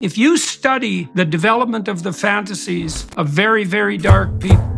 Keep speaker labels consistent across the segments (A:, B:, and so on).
A: If you study the development of the fantasies of very, very dark people,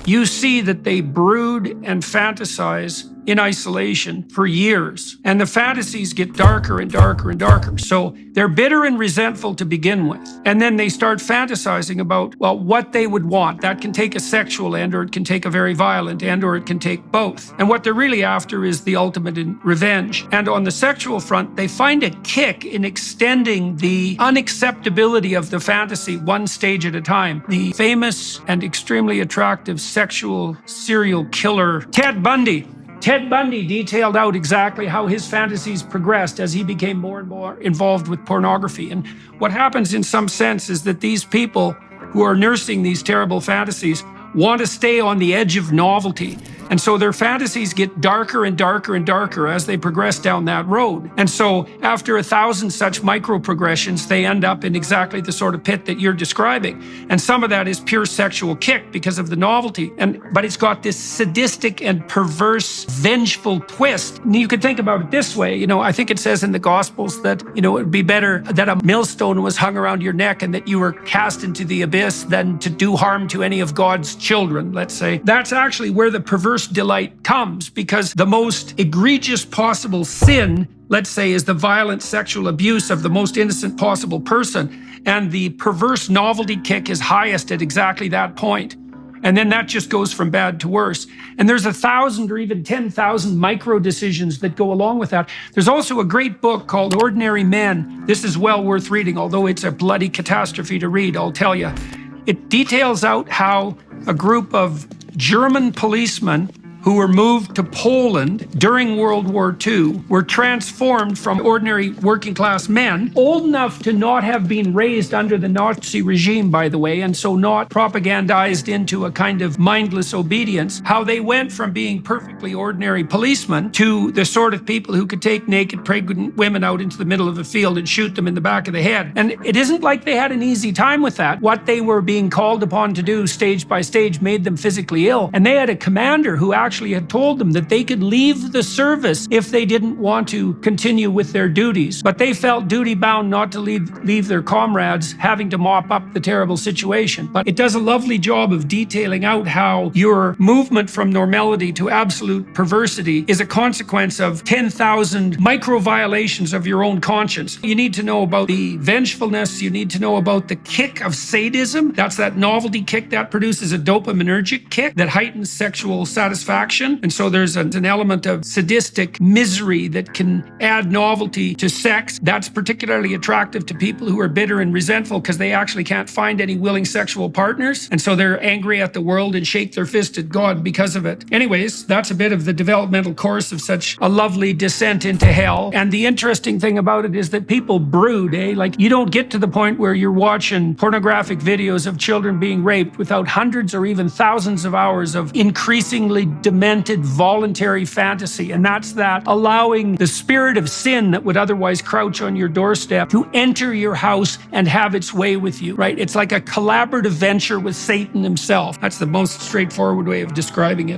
A: you see that they brood and fantasize in isolation for years. And the fantasies get darker and darker and darker. So they're bitter and resentful to begin with. And then they start fantasizing about, well, what they would want. That can take a sexual end, or it can take a very violent end, or it can take both. And what they're really after is the ultimate in revenge. And on the sexual front, they find a kick in extending the unacceptability of the fantasy one stage at a time. The famous and extremely attractive sexual serial killer, Ted Bundy. Ted Bundy detailed out exactly how his fantasies progressed as he became more and more involved with pornography. And what happens in some sense is that these people who are nursing these terrible fantasies want to stay on the edge of novelty. And so their fantasies get darker and darker and darker as they progress down that road. And so after 1,000 such micro progressions, they end up in exactly the sort of pit that you're describing. And some of that is pure sexual kick because of the novelty. But it's got this sadistic and perverse, vengeful twist. And you could think about it this way. I think it says in the Gospels that, it would be better that a millstone was hung around your neck and that you were cast into the abyss than to do harm to any of God's children, let's say. That's actually where the perverse delight comes, because the most egregious possible sin, let's say, is the violent sexual abuse of the most innocent possible person. And the perverse novelty kick is highest at exactly that point. And then that just goes from bad to worse. And there's 1,000 or even 10,000 micro decisions that go along with that. There's also a great book called Ordinary Men. This is well worth reading, although it's a bloody catastrophe to read, I'll tell you. It details out how a group of German policemen who were moved to Poland during World War II were transformed from ordinary working class men, old enough to not have been raised under the Nazi regime, by the way, and so not propagandized into a kind of mindless obedience, how they went from being perfectly ordinary policemen to the sort of people who could take naked pregnant women out into the middle of a field and shoot them in the back of the head. And it isn't like they had an easy time with that. What they were being called upon to do stage by stage made them physically ill. And they had a commander who actually had told them that they could leave the service if they didn't want to continue with their duties. But they felt duty bound not to leave their comrades having to mop up the terrible situation. But it does a lovely job of detailing out how your movement from normality to absolute perversity is a consequence of 10,000 micro violations of your own conscience. You need to know about the vengefulness. You need to know about the kick of sadism. That's that novelty kick that produces a dopaminergic kick that heightens sexual satisfaction. And so there's an element of sadistic misery that can add novelty to sex. That's particularly attractive to people who are bitter and resentful because they actually can't find any willing sexual partners. And so they're angry at the world and shake their fist at God because of it. Anyways, that's a bit of the developmental course of such a lovely descent into hell. And the interesting thing about it is that people brood, Like, you don't get to the point where you're watching pornographic videos of children being raped without hundreds or even thousands of hours of increasingly demented voluntary fantasy. And that's that allowing the spirit of sin that would otherwise crouch on your doorstep to enter your house and have its way with you, right? It's like a collaborative venture with Satan himself. That's the most straightforward way of describing it.